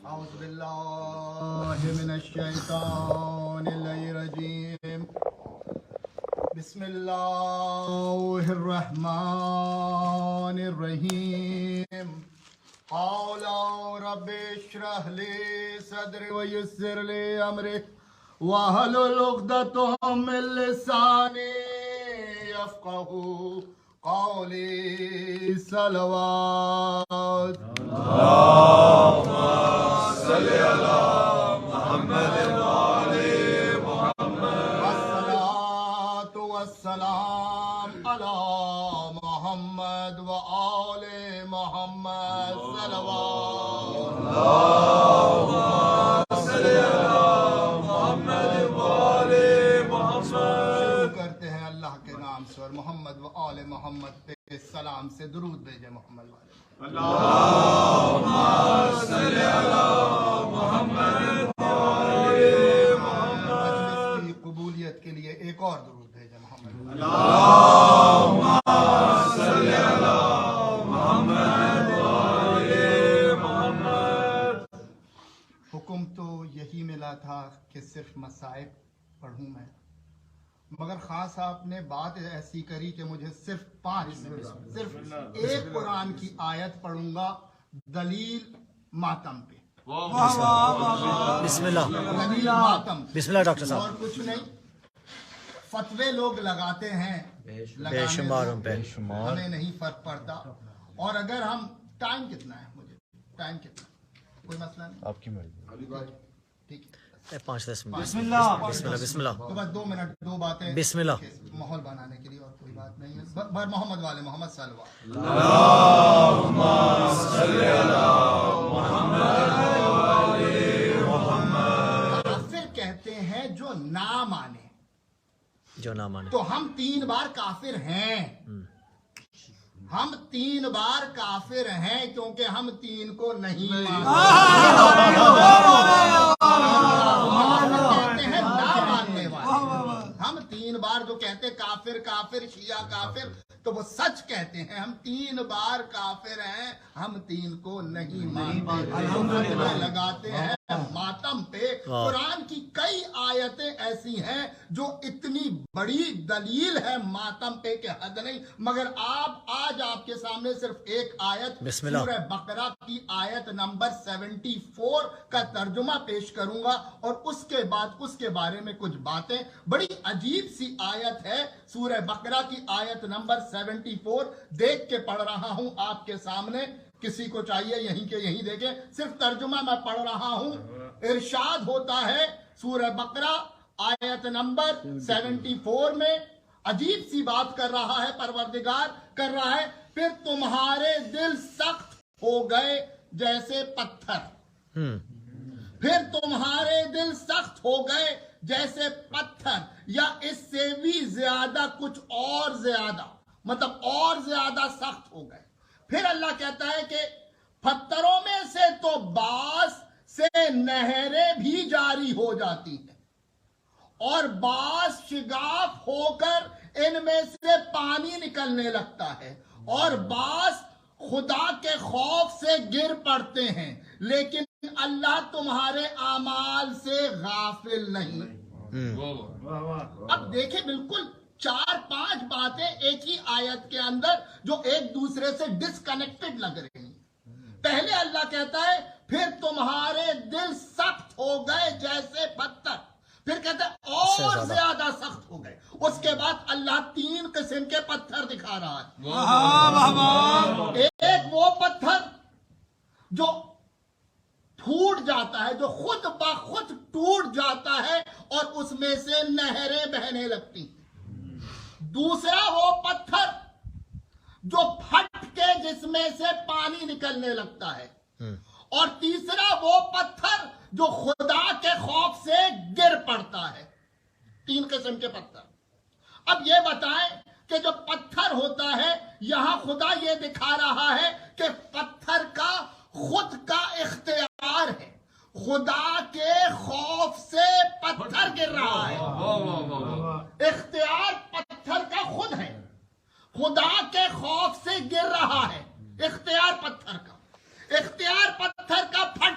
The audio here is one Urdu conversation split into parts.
أعوذ بالله من الشيطان الرجيم بسم الله الرحمن الرحيم قال رب اشرح لي صدري ويسر لي أمري واحلل عقدة من لساني يفقهوا قولي صلوات اللهم صل على محمد وآل محمد والصلاة والسلام على محمد وآل محمد صلوات اللهم صل على محمد وآل محمد. شروع کرتے ہیں اللہ کے نام سے اور محمد و آل محمد پہ سلام سے درود بھیجے محمد والے. اللهم صل على محمد وآل محمد. مجلس کی قبولیت کے لیے ایک اور درود بھیجے محمد والے. اللهم صل على محمد وآل محمد. حکم تو یہی ملا تھا کہ صرف مصائب پڑھوں میں، مگر خان صاحب نے بات ایسی کری کہ مجھے صرف صرف ایک قرآن کی آیت پڑھوں گا دلیل ماتم پہ. بسم اللہ دلیل ماتم پہ. بسم اللہ ڈاکٹر صاحب. اور کچھ نہیں. فتوے لوگ لگاتے ہیں، بے شمار ہمیں نہیں فرق پڑتا. اور اگر ہم ٹائم کتنا ہے، مجھے ٹائم کتنا، کوئی مسئلہ نہیں، آپ کی مرضی. ٹھیک ہے. 5-10 منٹ. بسم اللہ. بسم اللہ بسم اللہ. تو بس 2 منٹ 2 باتیں بسم اللہ. ماحول بنانے کے لیے، اور کوئی بات نہیں ہے. بر محمد والے محمد صلی اللہ علیہ وسلم. اللهم صل على محمد وآل محمد. کافر کہتے ہیں جو نہ مانے، جو نہ مانے. تو ہم 3 بار کافر ہیں. ہم 3 بار کافر ہیں کیونکہ ہم 3 کو نہیں مانتے. کہتے ہیں نہ ماننے والے. ہم 3 بار جو کہتے کافر کافر شیعہ کافر، تو وہ سچ کہتے ہیں. ہم 3 بار کافر ہیں، ہم 3 کو نہیں مانتے. الحمدللہ لگاتے ہیں ماتم پہ. قرآن کی کئی آیتیں ایسی ہیں جو اتنی بڑی دلیل ہے ماتم پہ کہ حد نہیں. مگر آج آپ کے سامنے صرف ایک آیت سورہ بقرہ کی آیت نمبر 74 کا ترجمہ پیش کروں گا، اور اس کے بعد اس کے بارے میں کچھ باتیں. بڑی عجیب سی آیت ہے سورہ بقرہ کی آیت نمبر 74. دیکھ کے پڑھ رہا ہوں آپ کے سامنے، کسی کو چاہیے یہیں کے یہیں دیکھیں. صرف ترجمہ میں پڑھ رہا ہوں. ارشاد ہوتا ہے سورہ بقرہ آیت نمبر 74 میں، عجیب سی بات کر رہا ہے پروردگار، کر رہا ہے: پھر تمہارے دل سخت ہو گئے جیسے پتھر. پھر تمہارے دل سخت ہو گئے جیسے پتھر، یا اس سے بھی زیادہ، کچھ اور زیادہ، مطلب اور زیادہ سخت ہو گئے. پھر اللہ کہتا ہے کہ پتھروں میں سے تو بعض سے نہریں بھی جاری ہو جاتی ہیں، اور بعض شگاف ہو کر ان میں سے پانی نکلنے لگتا ہے، اور بعض خدا کے خوف سے گر پڑتے ہیں، لیکن اللہ تمہارے اعمال سے غافل نہیں. اب دیکھیں بالکل 4-5 باتیں ایک ہی آیت کے اندر جو ایک دوسرے سے ڈسکنیکٹڈ لگ رہی ہیں. پہلے اللہ کہتا ہے پھر تمہارے دل سخت ہو گئے جیسے پتھر، پھر کہتا ہے اور زیادہ سخت ہو گئے. اس کے بعد اللہ 3 قسم کے پتھر دکھا رہا ہے. ایک وہ پتھر جو پھوٹ جاتا ہے، جو خود بخود ٹوٹ جاتا ہے اور اس میں سے نہریں بہنے لگتی ہیں. دوسرا وہ پتھر جو پھٹ کے جس میں سے پانی نکلنے لگتا ہے. اور تیسرا وہ پتھر جو خدا کے خوف سے گر پڑتا ہے. 3 قسم کے پتھر. اب یہ بتائیں کہ جو پتھر ہوتا ہے، یہاں خدا یہ دکھا رہا ہے کہ پتھر کا خود کا اختیار ہے. خدا کے خوف سے پتھر گر رہا ہے. اختیار پتھر کا خود ہے، خدا کے خوف سے گر رہا ہے. اختیار پتھر کا پھٹ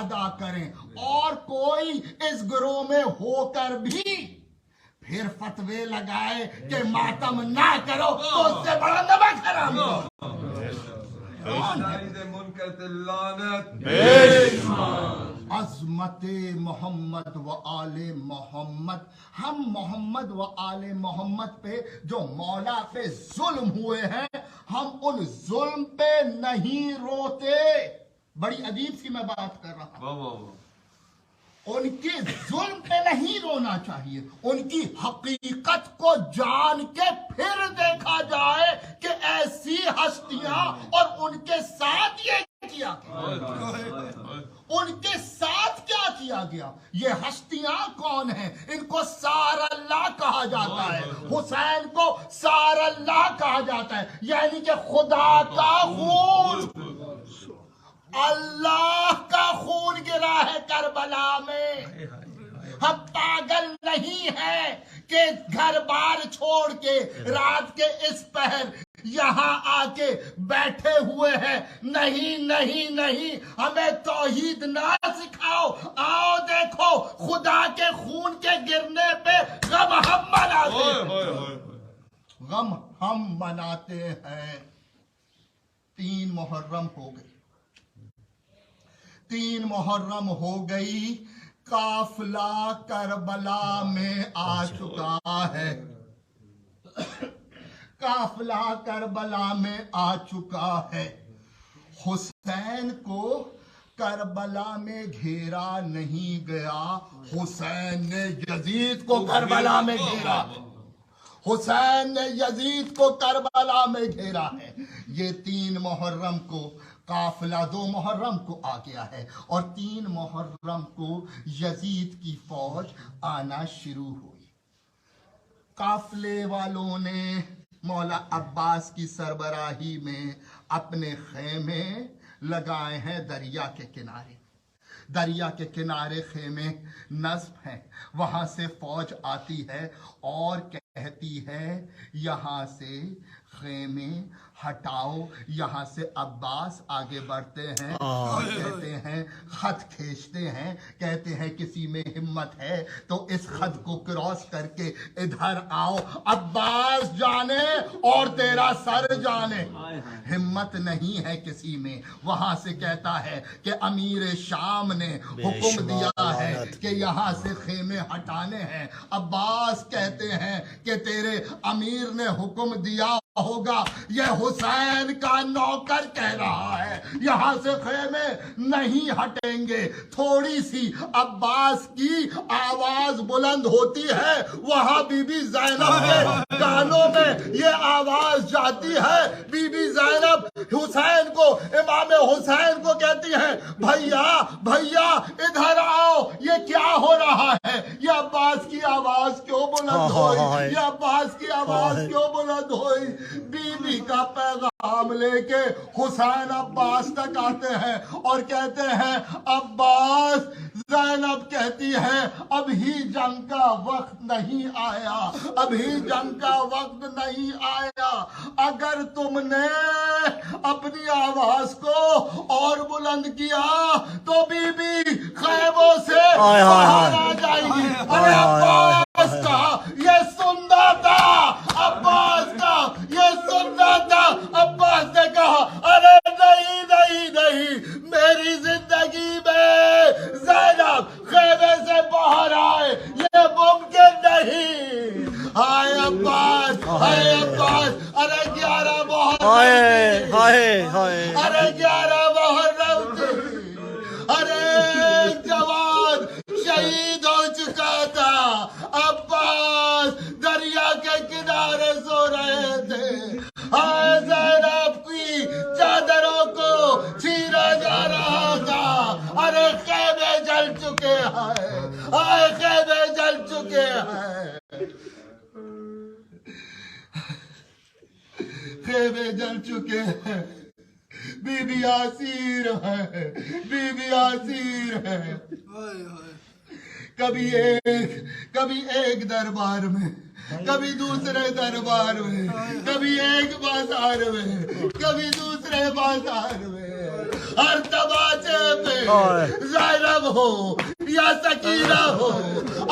ادا کریں اور کوئی اس گروہ میں ہو کر بھی پھر فتوے لگائے کہ ماتم نہ کرو تو اس سے بڑا نمک حرام عظمت محمد و آل محمد. ہم محمد و آل محمد پہ جو مولا پہ ظلم ہوئے ہیں ہم ان ظلم پہ نہیں روتے. بڑی عجیب سی میں بات کر رہا ہوں. ان کے ظلم پہ نہیں رونا چاہیے. ان کی حقیقت کو جان کے پھر دیکھا جائے کہ ایسی ہستیاں اور ان کے ساتھ یہ کیا ان کے ساتھ کیا کیا گیا. یہ ہستیاں کون ہیں؟ ان کو سار اللہ کہا جاتا ہے. حسین کو سار اللہ کہا جاتا ہے یعنی کہ خدا کا خون. اللہ کا خون گرا ہے کربلا میں. ہم پاگل نہیں ہیں کہ گھر بار چھوڑ کے رات کے اس پہر یہاں آ کے بیٹھے ہوئے ہیں. نہیں نہیں نہیں، ہمیں توحید نہ سکھاؤ. آؤ دیکھو خدا کے خون کے گرنے پہ غم ہم مناتے ہیں. غم ہم مناتے ہیں. 3 محرم ہو گئی. 3 محرم ہو گئی. قافلہ کربلا میں آ چکا ہے. قافلہ کربلا میں آ چکا ہے. حسین کو کربلا میں گھیرا نہیں گیا، حسین نے یزید کو کربلا میں گھیرا. حسین نے یزید کو کربلا میں گھیرا ہے. یہ 3 محرم کو قافلہ 2 محرم کو آ گیا ہے اور 3 محرم کو یزید کی فوج آنا شروع ہوئی. قافلے والوں نے مولا عباس کی سربراہی میں اپنے خیمے لگائے ہیں دریا کے کنارے. دریا کے کنارے خیمے نصب ہیں. وہاں سے فوج آتی ہے اور کہتی ہے یہاں سے خیمے ہٹاؤ. یہاں سے عباس آگے بڑھتے ہیں اور کہتے ہیں، خط کھینچتے ہیں، کہتے ہیں کسی میں ہمت ہے تو اس خط کو کراس کر کے ادھر آؤ. عباس جانے اور تیرا سر جانے. ہمت نہیں ہے کسی میں. وہاں سے کہتا ہے کہ امیر شام نے حکم دیا ہے کہ یہاں سے خیمے ہٹانے ہیں. عباس کہتے ہیں کہ تیرے امیر نے حکم دیا ہوگا، یہ حسین کا نوکر کہہ رہا ہے یہاں سے خیمے نہیں ہٹیں گے. تھوڑی سی عباس کی آواز بلند ہوتی ہے، وہاں بی بی زینب کے کانوں میں یہ آواز جاتی ہے. بی بی زینب حسین کو، امام حسین کو کہتی ہیں، بھیا بھیا ادھر آؤ، یہ کیا ہو رہا ہے؟ یہ عباس کی آواز کیوں بلند ہوئی؟ یہ عباس کی آواز کیوں بلند ہوئی؟ بی بی کا پیغام لے کے حسین عباس تک آتے ہیں اور کہتے ہیں، عباس، زینب کہتی ہے ابھی جنگ کا وقت نہیں آیا، ابھی جنگ کا وقت نہیں آیا. اگر تم نے اپنی آواز کو اور بلند کیا تو بی بی خیموں سے باہر آ جائے گی. ارے عباس کا یہ سننا تھا، عباس کا یہ سننا تھا. عباس نے کہا، ارے نہیں نہیں نہیں، میری زندگی میں زینب خیمے سے باہر آئے یہ ممکن نہیں. ہائے عباس، ہائے عباس. ارے 11 محرم، ارے 11 محرم تھی. ارے جوان شہید ہو چکا تھا. عباس دریا کے کنارے سو رہے تھے. ہائے زینب کی چادروں کو چھینا جا رہا تھا. ارے خیمے جل چکے ہیں، ہائے خیمے جل چکے ہیں، خیمے جل چکے ہیں. بی بی اسیر ہے، بی بی اسیر ہے. کبھی ایک دربار میں کبھی دوسرے دربار میں، کبھی ایک بازار میں، کبھی دوسرے بازار میں، ہر تماچے پہ زینب ہو یا سکینہ ہو،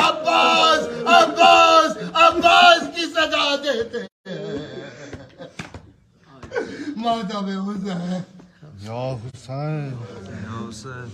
عباس عباس عباس کی صدا دیتے ہیں۔ ماتم حسین یا حسین یا حسین